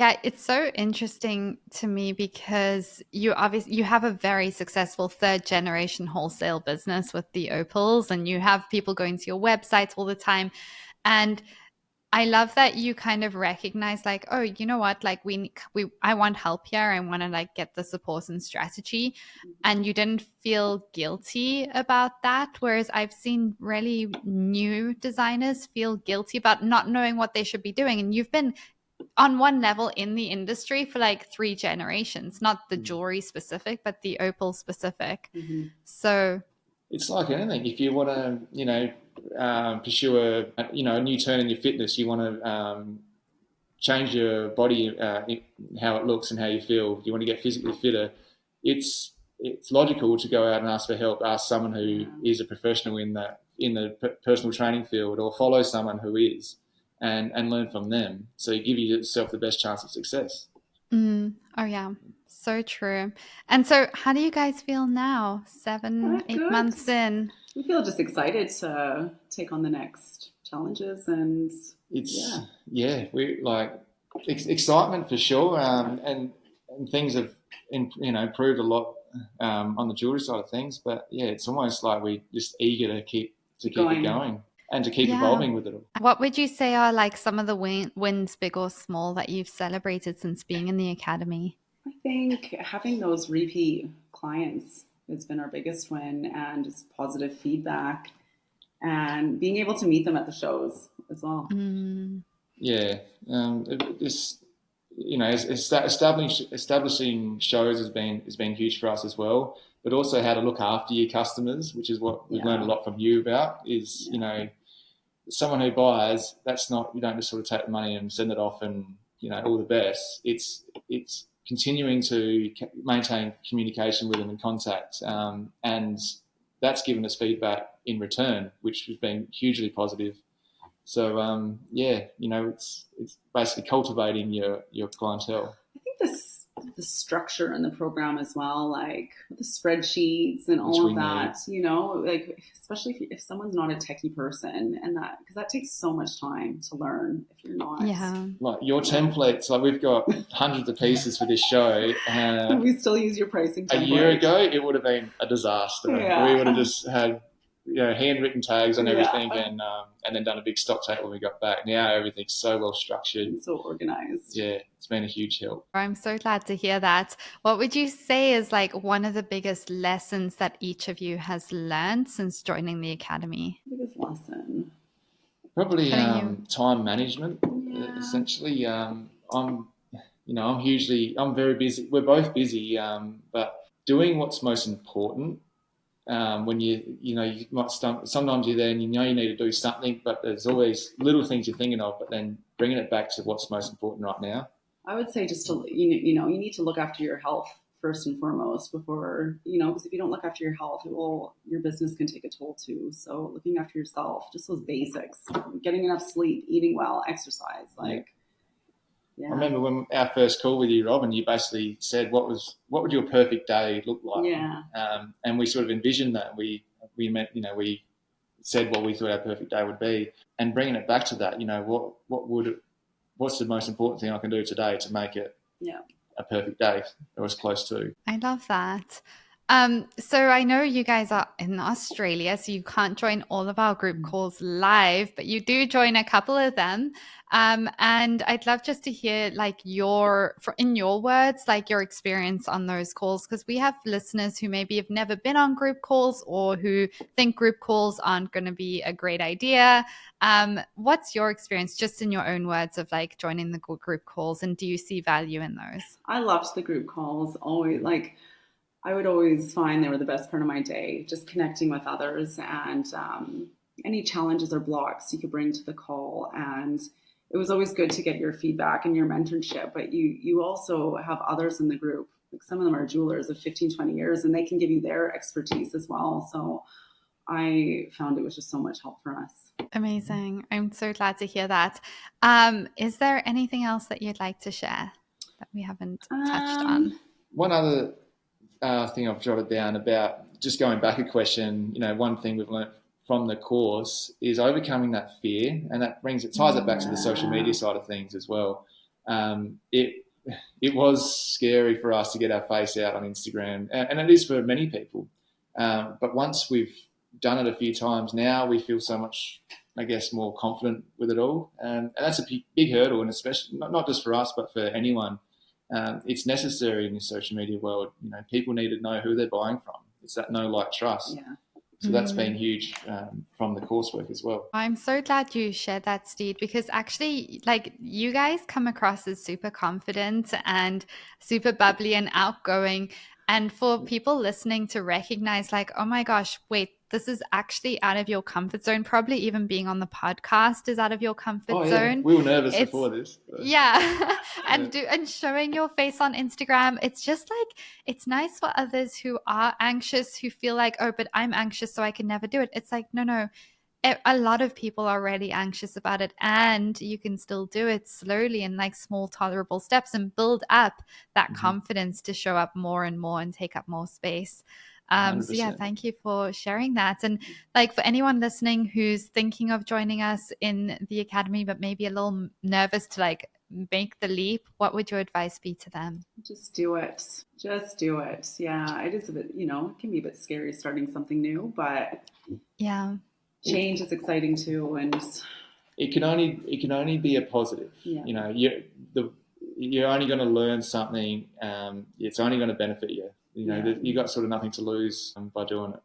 Yeah, it's so interesting to me because you have a very successful third generation wholesale business with the opals, and you have people going to your websites all the time. And I love that you kind of recognize like, oh, you know what? Like I want help here. I want to like get the support and strategy. And you didn't feel guilty about that. Whereas I've seen really new designers feel guilty about not knowing what they should be doing. And you've been on one level in the industry for like 3 generations, not the jewelry specific, but the opal specific. Mm-hmm. So It's like anything. If you want to, pursue a new turn in your fitness, you want to change your body, how it looks and how you feel. You want to get physically fitter. It's logical to go out and ask for help. Ask someone who is a professional in the personal training field, or follow someone who is, and learn from them. So you give yourself the best chance of success. Oh yeah, so true. And so, how do you guys feel now? 7, 8 Good. months in. We feel just excited to take on the next challenges, and we like excitement for sure, and things have improved a lot on the jewelry side of things. But yeah, it's almost like we're just eager to keep it going and to keep evolving with it all. What would you say are like some of the wins, big or small, that you've celebrated since being in the academy? I think having those repeat clients has been our biggest win, and just positive feedback, and being able to meet them at the shows as well. Yeah, establishing shows has been huge for us as well. But also how to look after your customers, which is what we've learned a lot from you about. Is someone who buys, that's not, you don't just sort of take the money and send it off and all the best. It's continuing to maintain communication with them and contact, and that's given us feedback in return, which has been hugely positive. So it's basically cultivating your clientele. I think the structure in the program as well, like the spreadsheets and all of that, like especially if someone's not a techie person, and because that takes so much time to learn if you're not. Yeah. Like your templates, like we've got hundreds of pieces for this show. We still use your pricing template. A year ago, it would have been a disaster. Yeah. We would have just had handwritten tags on everything, and then done a big stock take when we got back. Now everything's so well structured and so organized. Yeah, it's been a huge help. I'm so glad to hear that. What would you say is like one of the biggest lessons that each of you has learned since joining the academy? Biggest lesson? Probably time management. Essentially, I'm very busy. We're both busy, but doing what's most important. When you might sometimes you're there and you need to do something, but there's always little things you're thinking of, but then bringing it back to what's most important right now. I would say just to, you need to look after your health first and foremost before, because if you don't look after your health, your business can take a toll too. So looking after yourself, just those basics, getting enough sleep, eating well, exercise, I remember when our first call with you, Robin, you basically said, what would your perfect day look like? Yeah. And we sort of envisioned that. We said what we thought our perfect day would be, and bringing it back to that, what's the most important thing I can do today to make it a perfect day, or as close to. I love that. So I know you guys are in Australia, so you can't join all of our group calls live, but you do join a couple of them. And I'd love just to hear like in your words, like your experience on those calls, because we have listeners who maybe have never been on group calls or who think group calls aren't going to be a great idea. What's your experience, just in your own words, of like joining the group calls, and do you see value in those? I loved the group calls. Always, I would always find they were the best part of my day, just connecting with others, and any challenges or blocks you could bring to the call. And it was always good to get your feedback and your mentorship, but you also have others in the group. Like some of them are jewelers of 15, 20 years, and they can give you their expertise as well. So I found it was just so much help for us. Amazing. I'm so glad to hear that. Is there anything else that you'd like to share that we haven't touched on? One other thing I've jotted down about, just going back a question, one thing we've learned from the course is overcoming that fear, and that ties it back to the social media side of things as well. It was scary for us to get our face out on Instagram, and it is for many people. But once we've done it a few times now, we feel so much, I guess, more confident with it all. And that's a big hurdle, and especially not just for us, but for anyone. It's necessary in the social media world. People need to know who they're buying from. It's that know, like, trust. Yeah. So that's been huge from the coursework as well. I'm so glad you shared that, Steed, because actually, like, you guys come across as super confident and super bubbly and outgoing. And for people listening to recognize, like, oh my gosh, wait, this is actually out of your comfort zone. Probably even being on the podcast is out of your comfort zone. We were nervous before this. So. Yeah. and showing your face on Instagram, it's just like, it's nice for others who are anxious, who feel like, oh, but I'm anxious, so I can never do it. It's like, no. A lot of people are already anxious about it, and you can still do it slowly in like small tolerable steps and build up that confidence to show up more and more and take up more space. So yeah, thank you for sharing that. And like, for anyone listening who's thinking of joining us in the academy but maybe a little nervous to like make the leap, what would your advice be to them? Just do it. Yeah, it is a bit, it can be a bit scary starting something new, but yeah, change is exciting too, and it can only be a positive. Yeah. You're only going to learn something. It's only going to benefit you. You got sort of nothing to lose by doing it.